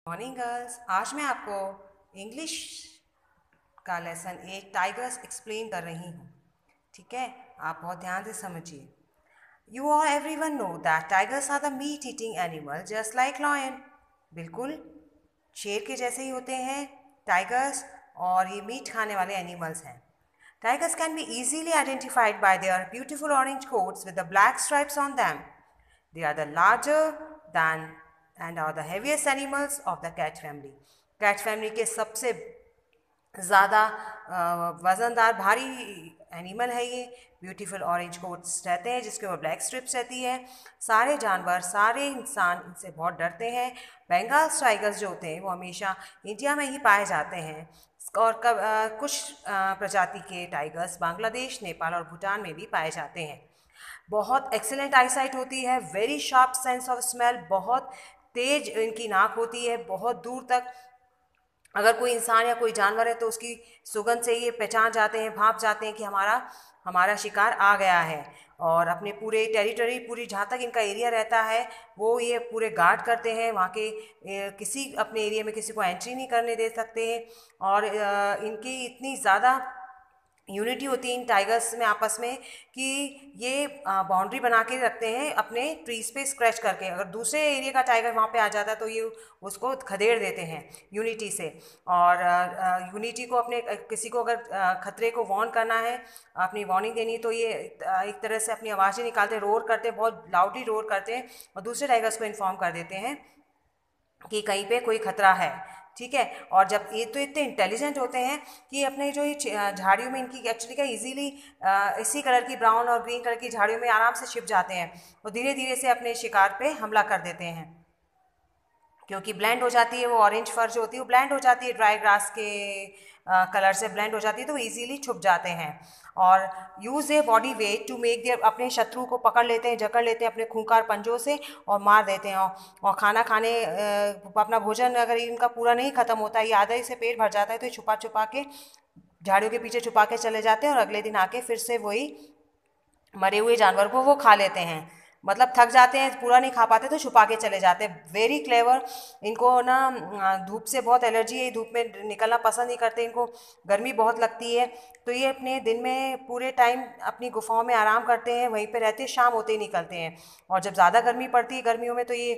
Morning girls. आज मैं आपको इंग्लिश का लेसन एक टाइगर्स एक्सप्लेन कर रही हूँ। ठीक है, आप बहुत ध्यान से समझिए। You all everyone know that tigers are the meat eating animal just like lion. बिल्कुल शेर के जैसे ही होते हैं टाइगर्स, और ये मीट खाने वाले एनिमल्स हैं। Tigers can be easily identified by their beautiful orange coats with the black stripes on them. They are the larger than and are the heaviest animals of the cat family. Cat family के सबसे ज़्यादा वज़नदार भारी animal है ये। Beautiful orange quotes रहते हैं जिसके ऊपर ब्लैक स्ट्रिप्स रहती है। सारे जानवर, सारे इंसान इनसे बहुत डरते हैं। बंगाल टाइगर्स जो होते हैं वो हमेशा इंडिया में ही पाए जाते हैं, और कुछ प्रजाति के टाइगर्स बांग्लादेश, नेपाल और भूटान में भी पाए जाते हैं। बहुत एक्सीलेंट आईसाइट होती है, very sharp sense of smell, बहुत तेज इनकी नाक होती है। बहुत दूर तक अगर कोई इंसान या कोई जानवर है तो उसकी सुगंध से ये पहचान जाते हैं, भाप जाते हैं कि हमारा हमारा शिकार आ गया है। और अपने पूरे टेरिटरी, पूरी जहाँ तक इनका एरिया रहता है वो ये पूरे गार्ड करते हैं। वहाँ के किसी अपने एरिया में किसी को एंट्री नहीं करने दे सकते हैं। और इनकी इतनी ज़्यादा यूनिटी होती है इन टाइगर्स में आपस में कि ये बाउंड्री बना के रखते हैं अपने ट्रीज पे स्क्रैच करके। अगर दूसरे एरिया का टाइगर वहाँ पे आ जाता है तो ये उसको खदेड़ देते हैं यूनिटी से। और यूनिटी को अपने किसी को अगर खतरे को वार्न करना है, अपनी वार्निंग देनी है, तो ये एक तरह से अपनी आवाज़ें निकालते हैं, रोर करते हैं, बहुत लाउडली रोर करते हैं और दूसरे टाइगर्स को इन्फॉर्म कर देते हैं कि कहीं पे कोई खतरा है। ठीक है, और जब ये तो इतने इंटेलिजेंट होते हैं कि अपने जो ये झाड़ियों में इनकी एक्चुअली क्या इजीली इसी कलर की ब्राउन और ग्रीन कलर की झाड़ियों में आराम से छिप जाते हैं और धीरे धीरे से अपने शिकार पे हमला कर देते हैं। क्योंकि ब्लेंड हो जाती है वो ऑरेंज फर जो होती है, वो ब्लेंड हो जाती है ड्राई ग्रास के कलर से ब्लेंड हो जाती है, तो वो ईजीली छुप जाते हैं। और use a body weight to make their, अपने शत्रु को पकड़ लेते हैं, जकड़ लेते हैं अपने खूंखार पंजों से और मार देते हैं। और खाना खाने अपना भोजन अगर इनका पूरा नहीं ख़त्म होता है, ये आधे से पेट भर जाता है, तो ये छुपा छुपा के झाड़ियों के पीछे छुपा के चले जाते हैं और अगले दिन आके फिर से वही मरे हुए जानवर को वो खा लेते हैं। मतलब थक जाते हैं, पूरा नहीं खा पाते तो छुपा के चले जाते हैं। Very clever. इनको ना धूप से बहुत एलर्जी है, धूप में निकलना पसंद नहीं करते, इनको गर्मी बहुत लगती है। तो ये अपने दिन में पूरे टाइम अपनी गुफाओं में आराम करते हैं, वहीं पे रहते हैं, शाम होते ही निकलते हैं। और जब ज़्यादा गर्मी पड़ती है गर्मियों में तो ये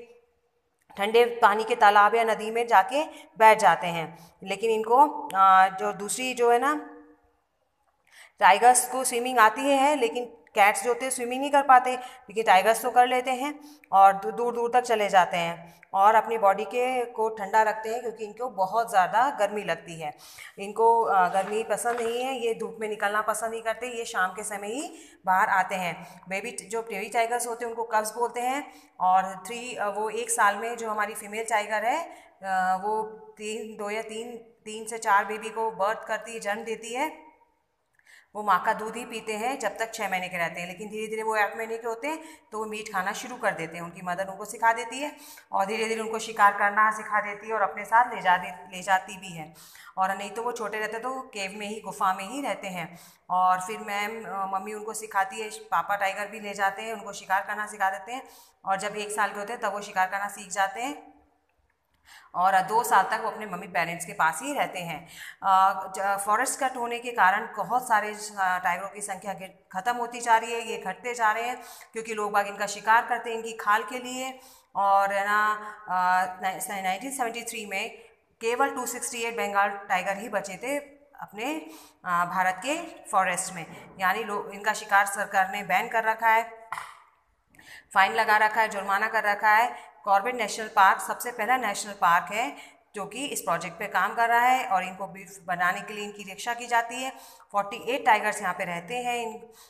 ठंडे पानी के तालाब या नदी में जाके बैठ जाते हैं। लेकिन इनको जो दूसरी जो है ना, टाइगर्स को स्विमिंग आती है लेकिन कैट्स जो होते हैं स्विमिंग नहीं कर पाते, लेकिन टाइगर्स तो कर लेते हैं और दूर दूर तक चले जाते हैं और अपनी बॉडी के को ठंडा रखते हैं, क्योंकि इनको बहुत ज़्यादा गर्मी लगती है। इनको गर्मी पसंद नहीं है, ये धूप में निकलना पसंद नहीं करते, ये शाम के समय ही बाहर आते हैं। बेबी टाइगर्स होते हैं उनको कब्स बोलते हैं। और वो एक साल में जो हमारी फीमेल टाइगर है वो तीन से चार बेबी को बर्थ करती है, जन्म देती है। वो माँ का दूध ही पीते हैं जब तक 6 महीने के रहते हैं, लेकिन धीरे धीरे वो 8 महीने के होते हैं तो वो मीट खाना शुरू कर देते हैं। उनकी मदर उनको सिखा देती है और धीरे धीरे उनको शिकार करना सिखा देती है और अपने साथ ले जाती भी है। और नहीं तो वो छोटे रहते तो केव में ही, गुफा में ही रहते हैं। और फिर मम्मी उनको सिखाती है, पापा टाइगर भी ले जाते हैं, उनको शिकार करना सिखा देते हैं। और जब 1 साल के होते हैं तब वो शिकार करना सीख जाते हैं और 2 साल तक वो अपने मम्मी पेरेंट्स के पास ही रहते हैं। फॉरेस्ट कट होने के कारण बहुत सारे टाइगरों की संख्या ख़त्म होती जा रही है, ये घटते जा रहे हैं क्योंकि लोग बाग इनका शिकार करते हैं इनकी खाल के लिए। और है ना 1973 में केवल 268 बंगाल टाइगर ही बचे थे अपने भारत के फॉरेस्ट में। यानी लोग इनका शिकार सरकार ने बैन कर रखा है, फाइन लगा रखा है, जुर्माना कर रखा है। कॉर्बेट नेशनल पार्क सबसे पहला नेशनल पार्क है जो कि इस प्रोजेक्ट पे काम कर रहा है और इनको बनाने के लिए इनकी रक्षा की जाती है। 48 टाइगर्स यहाँ पे रहते हैं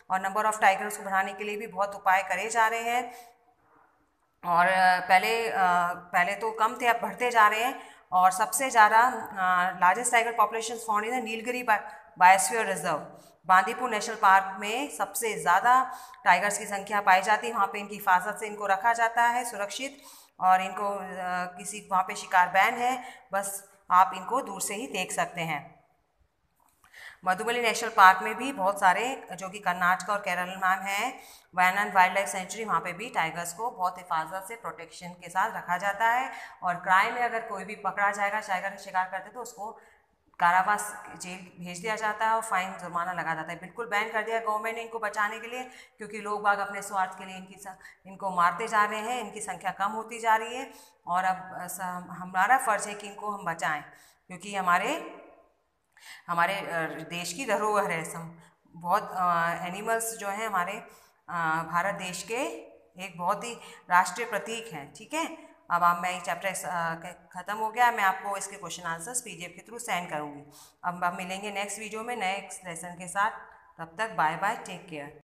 और नंबर ऑफ़ टाइगर्स को बढ़ाने के लिए भी बहुत उपाय करे जा रहे हैं। और पहले तो कम थे, अब बढ़ते जा रहे हैं। और सबसे ज़्यादा largest tiger population found in Nilgiri biosphere reserve, Bandipur national park में सबसे ज़्यादा टाइगर्स की संख्या पाई जाती है। वहाँ पे इनकी हिफाजत से इनको रखा जाता है सुरक्षित, और इनको किसी वहाँ पे शिकार बैन है, बस आप इनको दूर से ही देख सकते हैं। मधुबनी नेशनल पार्क में भी बहुत सारे, जो कि कर्नाटक और केरल में है, वायनाड वाइल्ड लाइफ सेंचुरी, वहाँ पे भी टाइगर्स को बहुत हिफाजत से प्रोटेक्शन के साथ रखा जाता है। और क्राइम में अगर कोई भी पकड़ा जाएगा टाइगर का शिकार करते तो उसको कारावास जेल भेज दिया जाता है और फाइन जुर्माना लगा जाता है। बिल्कुल बैन कर दिया गवर्नमेंट ने इनको बचाने के लिए, क्योंकि लोग बाग अपने स्वार्थ के लिए इनको मारते जा रहे हैं, इनकी संख्या कम होती जा रही है। और अब हमारा फ़र्ज़ है कि इनको हम बचाएं, क्योंकि हमारे हमारे देश की धरोहर है। बहुत एनिमल्स जो हैं हमारे भारत देश के एक बहुत ही राष्ट्रीय प्रतीक हैं। ठीक है, अब आप, मैं ये चैप्टर ख़त्म हो गया, मैं आपको इसके क्वेश्चन आंसर्स पीडीएफ के थ्रू सेंड करूँगी। अब मिलेंगे नेक्स्ट वीडियो में नए लेसन के साथ। तब तक बाय बाय, टेक केयर।